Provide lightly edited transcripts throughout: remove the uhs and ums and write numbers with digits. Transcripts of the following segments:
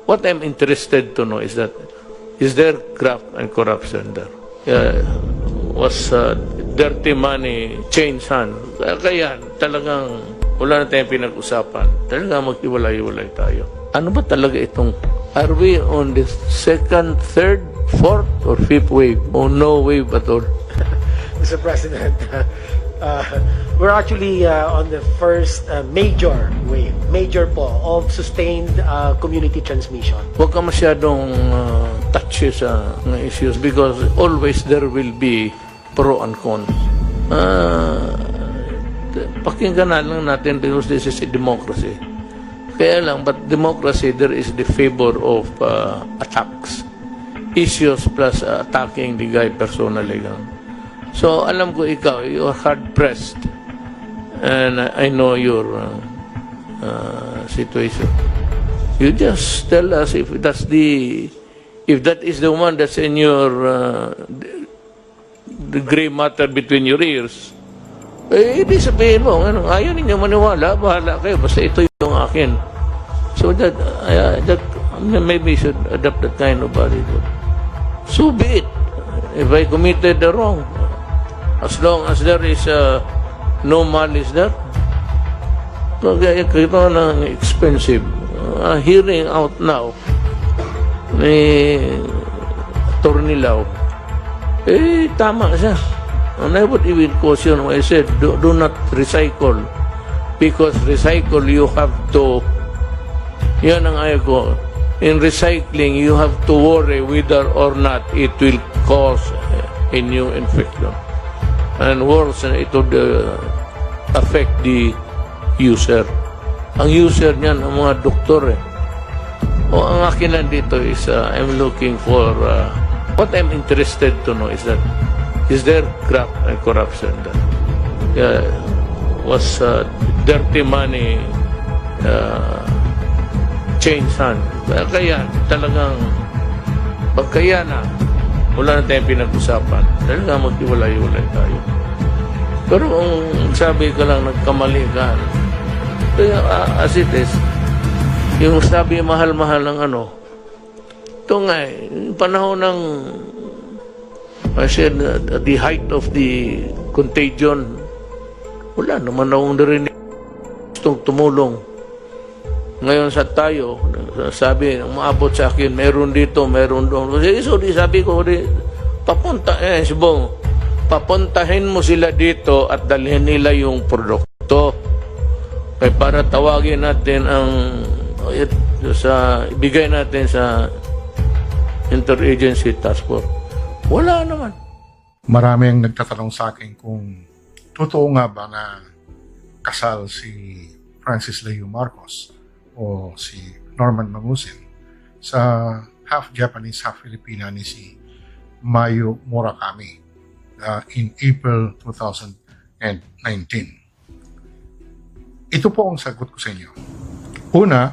what I'm interested to know is that, is there graft and corruption there? Was dirty money change hand? Kaya talagang wala na tayong pinag-usapan. Talagang maghiwalay-hiwalay tayo. Ano ba talaga itong, are we on the second, third, fourth, or fifth wave? Or no wave at all? Mr. President, we're actually on the first major wave, major po, of sustained community transmission. Huwag ka masyadong touchy sa mga issues because always there will be pro and con. Pakinggan na lang natin because this is a democracy. Kaya lang, but democracy, there is the favor of attacks. Issues plus attacking the guy personally. So, alam ko ikaw, you are hard-pressed. And I know your situation. You just tell us if that's if that is the one that's in your, the gray matter between your ears, hindi sabihin mo, ayaw ninyo maniwala, bahala kayo, basta ito yung akin. So that maybe you should adopt that kind of attitude. So be it. If I committed the wrong, as long as there is no malice there, ito ng expensive. Hearing out now ni Atty. Lau, tama siya. And I would even caution when I said, do not recycle. Because recycle, you have to, yan ang ayaw ko, in recycling, you have to worry whether or not it will cause a new infection. And worse, it would affect the user. Ang user niyan, ang mga doktor. O ang akin lang dito is, I'm looking for, what I'm interested to know is that, is there graft and corruption there? Was dirty money change hand? Kaya talagang pagkaya na wala na tayong pinag-usapan. Talagang maghiwalay-hiwalay tayo. Pero kung sabi ka lang nagkamali ka, as it is, yung sabi mahal-mahal ng ito nga panahon ng I said, at the height of the contagion, wala naman akong narinig gustong tumulong. Ngayon sa tayo, sabi, maabot sa akin, meron dito, meron doon. So, sabi ko, papuntahin mo sila dito at dalhin nila yung produkto. Kaya para tawagin natin ibigay natin sa Interagency Task Force. Wala naman. Marami ang nagtatanong sa akin kung totoo nga ba na kasal si Francis Leo Marcos o si Norman Mangusin sa half Japanese, half Filipina ni si Mayo Murakami in April 2019. Ito po ang sagot ko sa inyo. Una,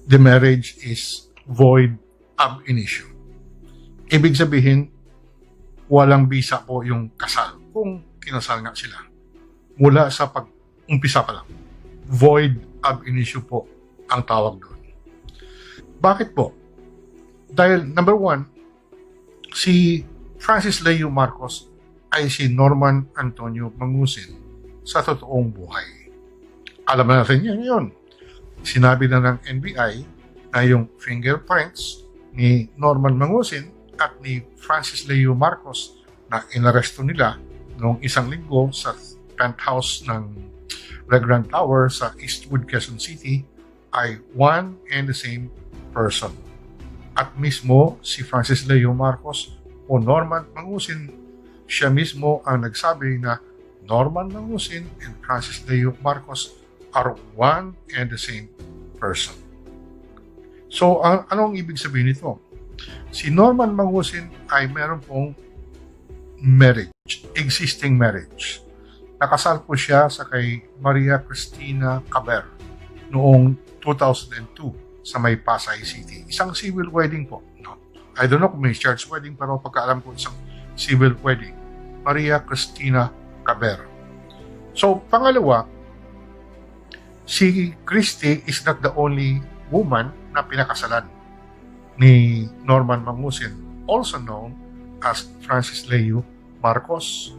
the marriage is void ab initio. Ibig sabihin, walang bisa po yung kasal kung kinasal nga sila. Mula sa pag-umpisa pa lang. Void ab initio po ang tawag doon. Bakit po? Dahil number one, si Francis Leo Marcos ay si Norman Antonio Mangusin sa totoong buhay. Alam na natin yan yun. Sinabi na ng NBI na yung fingerprints ni Norman Mangusin at ni Francis Leo Marcos na inaresto nila noong isang linggo sa penthouse ng Red Grand Tower sa Eastwood, Quezon City ay one and the same person. At mismo si Francis Leo Marcos o Norman Mangusin, siya mismo ang nagsabi na Norman Mangusin and Francis Leo Marcos are one and the same person. So, anong ibig sabihin nito? Si Norman Mangusin ay meron pong marriage, existing marriage. Nakasal po siya sa kay Maria Cristina Caber noong 2002 sa may Pasay City. Isang civil wedding po. No? I don't know kung may church wedding, pero pagkaalam ko isang civil wedding. Maria Cristina Caber. So, pangalawa, si Christy is not the only woman na pinakasalan ni Norman Mangusin, also known as Francis Leo Marcos.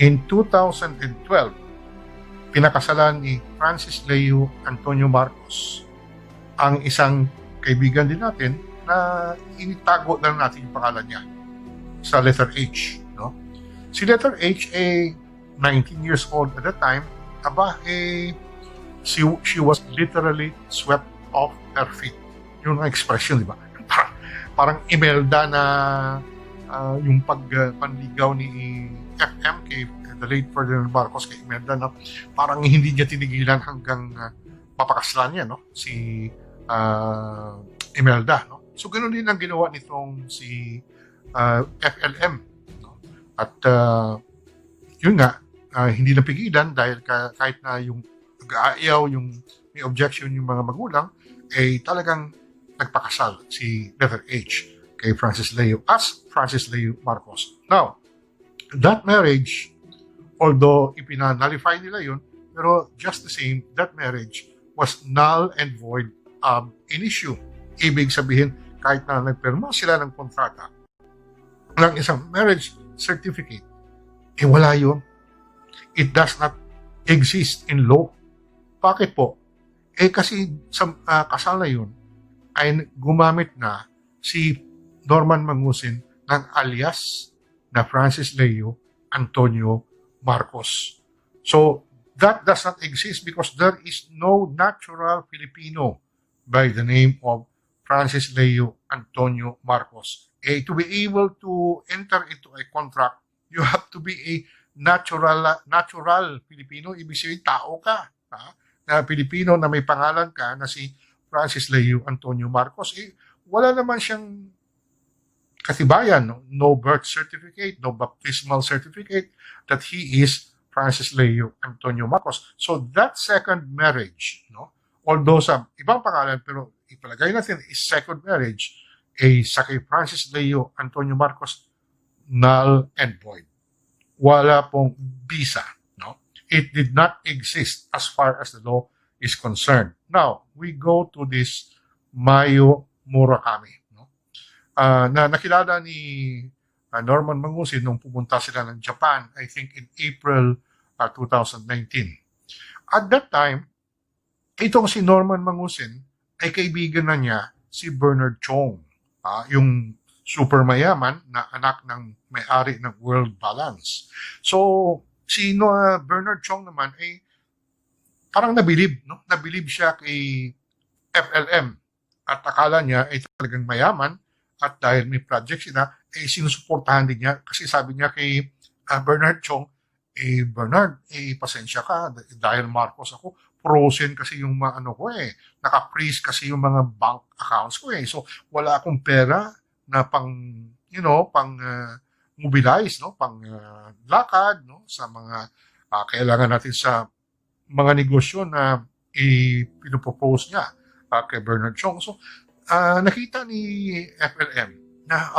In 2012, pinakasalan ni Francis Leo Antonio Marcos ang isang kaibigan din natin na initago na natin yung pangalan niya sa letter H. No? Si letter H, 19 years old at the time, she was literally swept off her feet. Yung expression, di ba? Parang Imelda na yung panligaw ni FM kay the late Ferdinand Marcos kay Imelda, no? Parang hindi niya tinigilan hanggang mapakasalan niya, no? Si Imelda, no? So ganoon din ang ginawa nitong si FLM, no? At yun nga, hindi napigilan dahil kahit na yung nag-aayaw, yung may objection yung mga magulang, talagang nagpakasal si letter H kay Francis Leo as Francis Leo Marcos. Now, that marriage, although ipina-nullify nila yun, pero just the same, that marriage was null and void ab initio. Ibig sabihin, kahit na nagpirma sila ng kontrata ng isang marriage certificate, wala yun. It does not exist in law. Bakit po? Kasi sa kasal na yun, ay gumamit na si Norman Mangusin ng alias na Francis Leo Antonio Marcos. So, that does not exist because there is no natural Filipino by the name of Francis Leo Antonio Marcos. To be able to enter into a contract, you have to be a natural Filipino. Ibig sabihin, tao ka. Na Pilipino na may pangalan ka na si Francis Leo Antonio Marcos. Wala naman siyang katibayan, no birth certificate, no baptismal certificate that he is Francis Leo Antonio Marcos. So that second marriage, no, although sa ibang pangalan, pero ipalagay natin is second marriage, sa kay Francis Leo Antonio Marcos, null and void. Wala pong visa, no? It did not exist as far as the law is concerned. Now, we go to this Mayo Murakami, no? Na nakilala ni Norman Mangusin nung pumunta sila ng Japan, I think in April 2019. At that time, itong si Norman Mangusin ay kaibigan na niya si Bernard Chong, yung super mayaman na anak ng may-ari ng World Balance. So, si Bernard Chong naman ay parang nabilib, no? Nabilib siya kay FLM at akala niya ay talagang mayaman at dahil may project sila, sinusuportahan din niya kasi sabi niya kay Bernard Chong, Bernard, pasensya ka dahil Marcos ako, frozen kasi yung mga naka-freeze kasi yung mga bank accounts ko So, wala akong pera na pang mobilize, no? Pang lakad, no? Sa mga kailangan natin sa mga negosyo na pinopropose niya kay Bernard Chong. So, nakita ni FLM na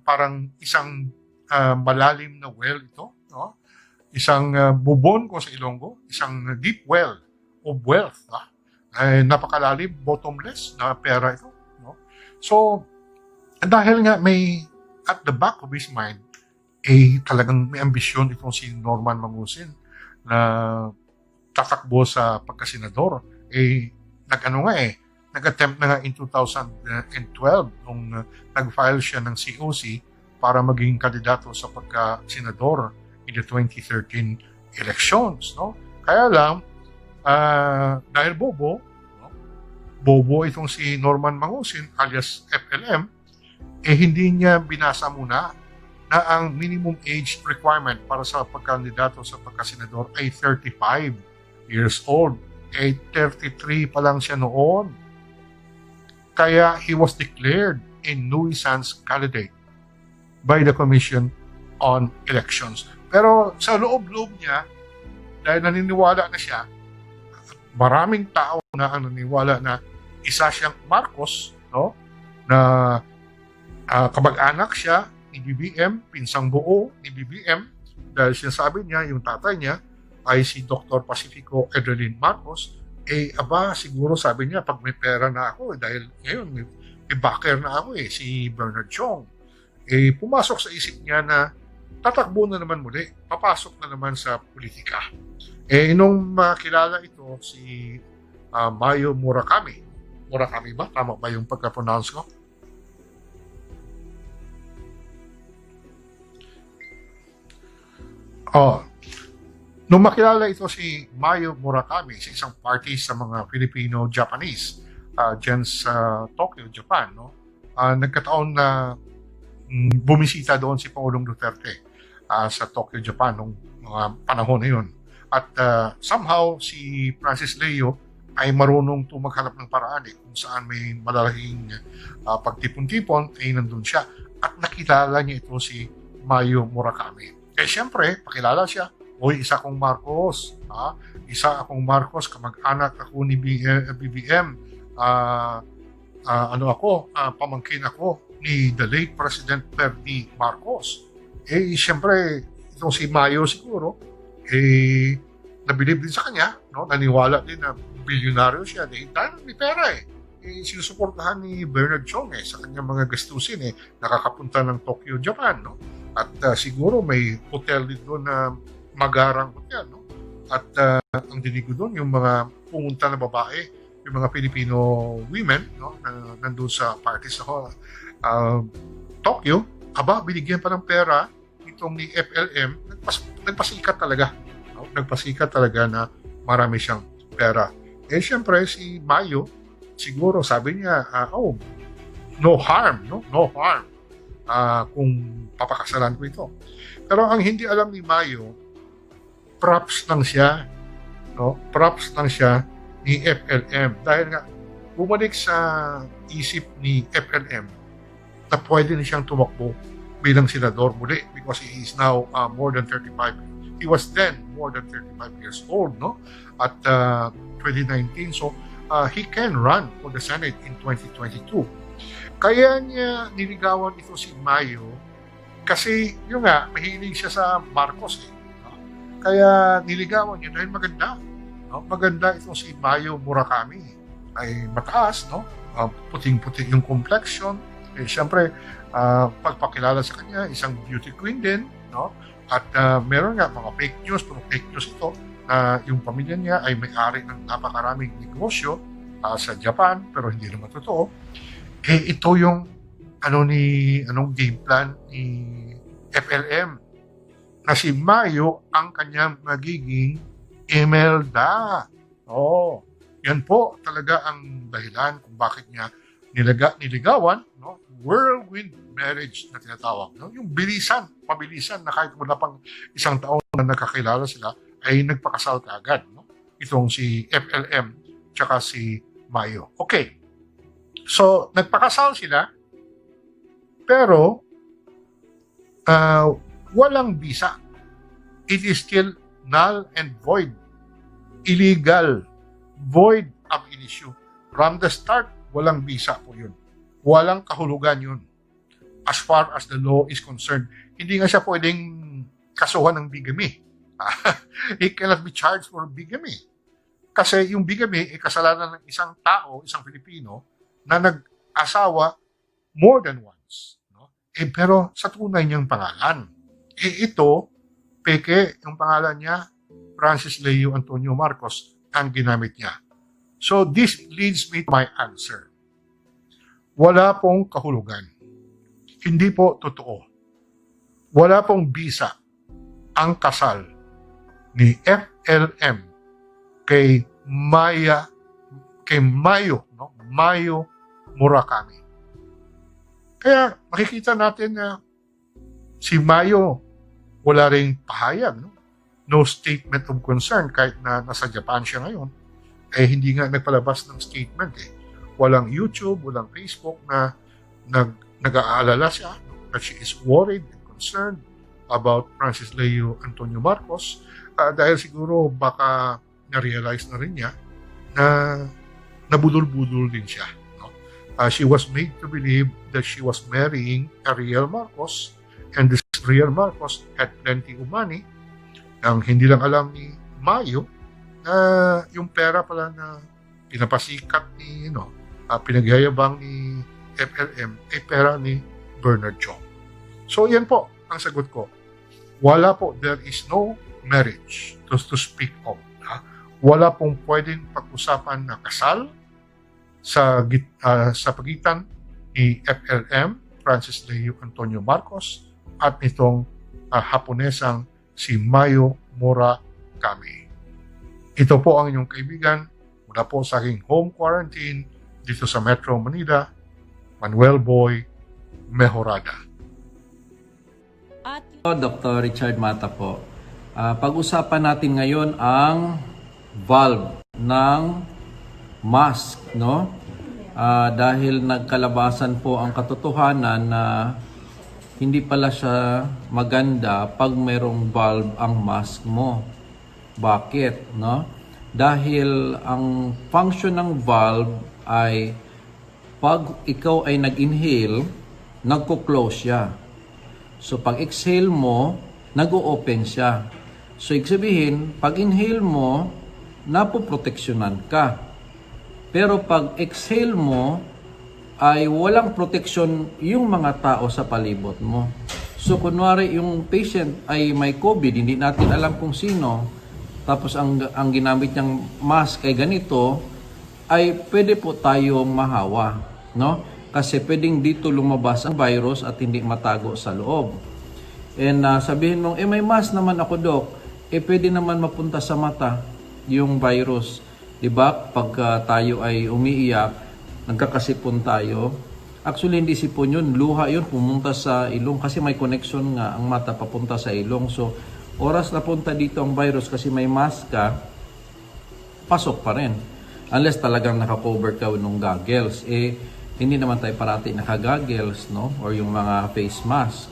parang isang malalim na well ito, no? Isang bubon ko sa Ilonggo, isang deep well of wealth, napakalalim, bottomless na pera ito, no? So, dahil nga may at the back of his mind, talagang may ambisyon itong si Norman Mangusin na tatakbo sa pagkasenador. Nag-attempt na nga in 2012 nung nag-file siya ng COC para maging kandidato sa pagkasenador in the 2013 elections, no? Kaya lang, dahil bobo itong si Norman Mangusin alias FLM, hindi niya binasa muna na ang minimum age requirement para sa pagkandidato sa pagkasenador ay 35 years old. 33 pa lang siya noon. Kaya he was declared a nuisance candidate by the Commission on Elections. Pero sa loob-loob niya, dahil naniniwala na siya, maraming tao na ang naniniwala na isa siyang Marcos, no? Na kamag-anak siya ni BBM, pinsang buo ni BBM, dahil sinasabi niya, yung tatay niya ay si Dr. Pacifico Edelin Marcos, siguro sabi niya, pag may pera na ako, dahil ngayon may backer na ako si Bernard Chong. Pumasok sa isip niya na tatakbo na naman muli, papasok na naman sa politika. Nung makilala ito si Mayo Murakami. Murakami ba? Tama ba yung pagka-pronounce ko? Nung makilala ito si Mayo Murakami sa isang party sa mga Filipino-Japanese dyan sa Tokyo, Japan, no? Nagkataon na bumisita doon si Pangulong Duterte sa Tokyo, Japan nung mga panahon na yun. At somehow si Francis Leo ay marunong maghanap ng paraan kung saan may malalaking pagtipon-tipon ay nandun siya. At nakilala niya ito si Mayo Murakami. Siyempre, pakilala siya. Uy, isa akong Marcos. Isa akong Marcos, kamag-anak ako ni BBM. Pamangkin ako ni the late President Ferdinand Marcos. Siyempre, itong si Mayo siguro, nabilib din sa kanya, no? Naniwala din na bilyonaryo siya. Dahil may pera sinusuportahan ni Bernard Chong sa kanyang mga gastusin nakakapunta ng Tokyo, Japan, no? At siguro may hotel din doon na magarang hotel, no? At ang dinig ko doon, yung mga pumunta na babae, yung mga Filipino women, no? Na nandun sa party sa Tokyo, binigyan pa ng pera itong ni FLM, nagpasikat talaga. No? Nagpasikat talaga na marami siyang pera. Siyempre, si Mayo, siguro sabi niya, no harm, no? No harm kung papakasalan ko ito. Pero ang hindi alam ni Mayo, props lang siya, no? Props lang siya ni FLM. Dahil nga, bumalik sa isip ni FLM na pwede na siyang tumakbo bilang senador muli because he is now more than 35. He was then more than 35 years old, no? At 2019, so he can run for the Senate in 2022. Kaya niya niligawan ito si Mayo kasi yun nga, mahilig siya sa Marcos no? Kaya niligawan niya dahil maganda. No? Maganda itong si Mayo Murakami. Ay mataas, no? Puting-puting yung complexion. Siyempre, pagpakilala sa kanya, isang beauty queen din, no? At meron nga mga fake news, pero fake news ito, na yung pamilya niya ay may-ari ng napakaraming negosyo sa Japan, pero hindi naman totoo. Ito yung anong game plan ni FLM na si Mayo ang kanyang magiging Imelda. Yan po talaga ang dahilan kung bakit niya niligawan, no? Whirlwind marriage na tinatawag. No? Yung pabilisan na kahit wala pang isang taon na nakakilala sila, ay nagpakasal kaagad. No? Itong si FLM tsaka si Mayo. Okay. So, nagpakasal sila, pero walang visa. It is still null and void. Illegal. Void ab initio. From the start, walang visa po yun. Walang kahulugan yun. As far as the law is concerned. Hindi nga siya pwedeng kasuhan ng bigamy. He cannot be charged for bigamy. Kasi yung bigamy ay kasalanan ng isang tao, isang Pilipino, na nag-asawa more than once. No? Pero sa tunay niyang pangalan. Ito, peke, yung pangalan niya, Francis Leo Antonio Marcos, ang ginamit niya. So this leads me to my answer. Wala pong kahulugan. Hindi po totoo. Wala pong bisa ang kasal ni FLM kay Mayo, no? Mayo Murakami. Kaya makikita natin na si Mayo wala ring pahayag, no? No statement of concern kahit na nasa Japan siya ngayon. Hindi nga nagpalabas ng statement Walang YouTube, walang Facebook na nag-aalala siya that she is worried and concerned about Francis Leo Antonio Marcos dahil siguro baka na-realize na rin niya na nabudol-budol din siya. No? She was made to believe that she was marrying a real Marcos and this real Marcos had plenty of money. Ang hindi lang alam ni Mayo na yung pera pala na pinapasikat ni, pinagyayabang ni FLM ay pera ni Bernard Chong. So yan po ang sagot ko. Wala po, there is no marriage to speak of. Wala pong pwedeng pag-usapan na kasal sa pagitan ni FLM, Francis Leo Antonio Marcos, at nitong Haponesang si Mayo Murakami. Ito po ang inyong kaibigan mula po sa aking home quarantine dito sa Metro Manila, Manuel Boy Mejorada. Dr. Richard Mata po. Pag-usapan natin ngayon ang valve ng mask, no? Dahil nagkalabasan po ang katotohanan na hindi pala siya maganda pag mayroong valve ang mask mo. Bakit, no? Dahil ang function ng valve ay pag ikaw ay nag-inhale, nagko-close siya. So pag exhale mo, nag-o-open siya. So ibig sabihin, pag inhale mo, napoproteksyonan ka. Pero pag exhale mo, ay walang proteksyon yung mga tao sa palibot mo. So kunwari yung patient ay may COVID, hindi natin alam kung sino, tapos ang ginamit niyang mask ay ganito, ay pwede po tayong mahawa, no? Kasi pwedeng dito lumabas ang virus at hindi matago sa loob. And sabihin mo, may mask naman ako, Dok. Pwede naman mapunta sa mata yung virus. Diba? Pag tayo ay umiiyak, nagkakasipon tayo. Actually, hindi sipon yun. Luha yun, pumunta sa ilong. Kasi may connection nga ang mata papunta sa ilong. So, oras na punta dito ang virus kasi may mask ka, pasok pa rin. Unless talagang nakakover ka ng goggles. Hindi naman tayo parati naka-goggles, no? Or yung mga face mask.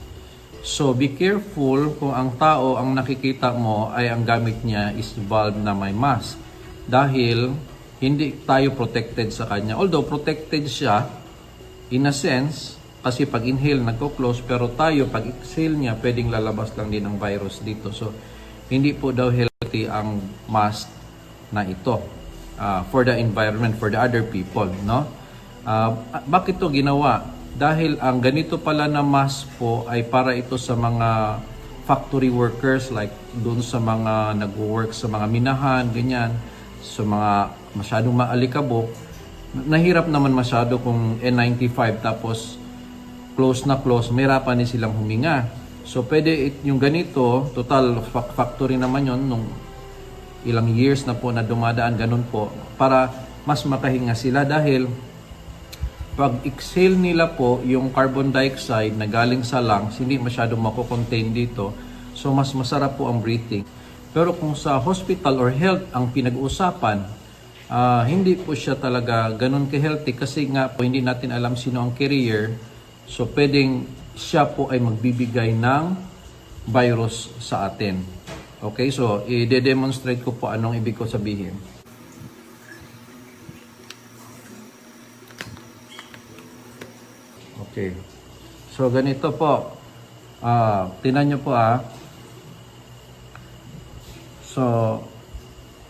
So, be careful kung ang tao, ang nakikita mo ay ang gamit niya is valve na may mask. Dahil hindi tayo protected sa kanya. Although protected siya, in a sense, kasi pag inhale, nagko-close, pero tayo, pag exhale niya, pwedeng lalabas lang din ang virus dito. So, hindi po daw healthy ang mask na ito for the environment, for the other people, no? Bakit to ginawa? Dahil ang ganito pala na mask po ay para ito sa mga factory workers, like doon sa mga nag-work sa mga minahan, ganyan, sa mga masyadong maalikabok. Nahirap naman masyado kung N95 tapos close na close, mahirapan din silang huminga. So pwede yung ganito, total factory naman yon nung ilang years na po na dumadaan, ganun po, para mas makahinga sila dahil pag exhale nila po yung carbon dioxide na galing sa lungs, hindi masyadong mako-contain dito. So mas masarap po ang breathing. Pero kung sa hospital or health ang pinag-uusapan, hindi po siya talaga ganun ka-healthy kasi nga po hindi natin alam sino ang carrier. So pwedeng siya po ay magbibigay ng virus sa atin. Okay, so i-demonstrate ko po anong ibig ko sabihin. Okay. So ganito po. Tingnan niyo po So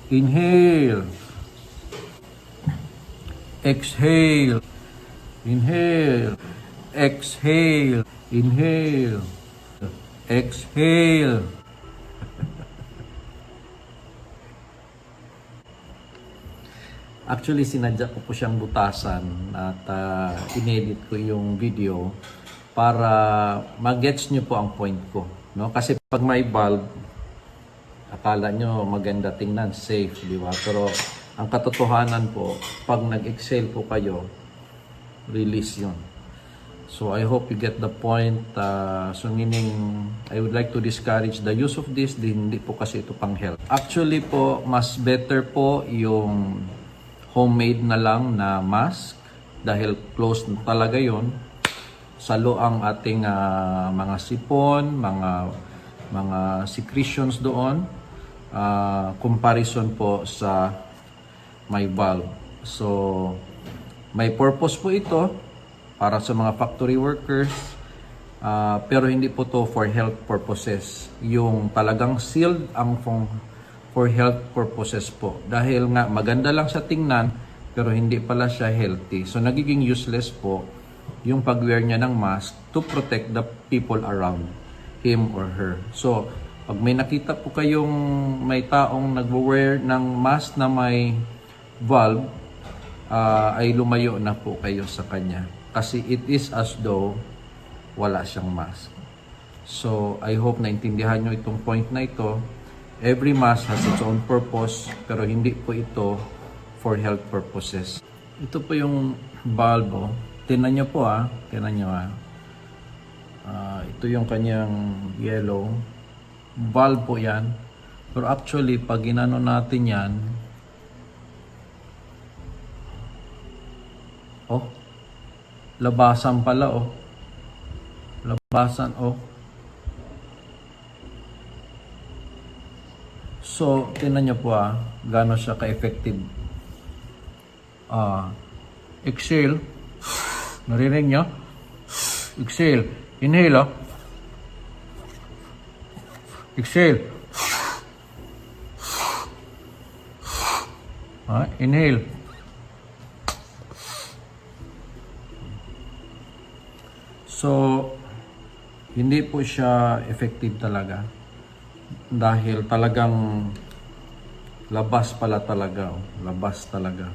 inhale. Exhale. Inhale. Exhale. Inhale. Exhale. Actually, sinadya ko po siyang butasan at inedit ko yung video para mag-gets nyo po ang point ko. No? Kasi pag may valve, akala nyo maganda tingnan, safe, di ba? Pero ang katotohanan po, pag nag-exhale po kayo, release yun. So I hope you get the point. So meaning, I would like to discourage the use of this, hindi po kasi ito pang health. Actually po, mas better po yung homemade na lang na mask dahil closed na talaga yon. Salo ang ating mga sipon, mga secretions doon. Comparison po sa may valve. So, may purpose po ito para sa mga factory workers, pero hindi po to for health purposes. Yung talagang sealed ang for health purposes po. Dahil nga maganda lang sa tingnan pero hindi pala siya healthy. So nagiging useless po yung pag-wear niya ng mask to protect the people around him or her. So pag may nakita po kayong may taong nagwo-wear ng mask na may valve, ay lumayo na po kayo sa kanya. Kasi it is as though wala siyang mask. So I hope naintindihan nyo itong point na ito. Every mask has its own purpose, pero hindi po ito for health purposes. Ito po yung valve. Oh. Tingnan nyo po tingnan nyo ito yung kanyang yellow. Valve po yan. Pero actually, pag ginano natin yan, labasan pala labasan So, tingnan nyo po gaano siya ka-effective. Exhale. Narinig nyo? Exhale. Inhale, Exhale. Inhale. So, hindi po siya effective talaga. Dahil talagang labas pala talaga. Labas talaga.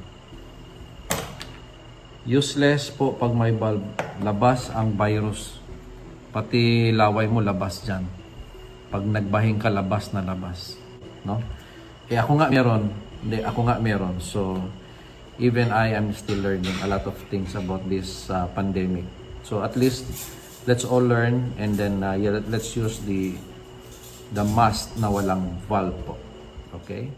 Useless po pag may valve. Labas ang virus. Pati laway mo labas dyan. Pag nagbahing ka, labas na labas. No? Ako nga meron. Hindi, ako nga meron. So, even I am still learning a lot of things about this pandemic. So, at least, let's all learn and then let's use the mask na walang valve po. Okay?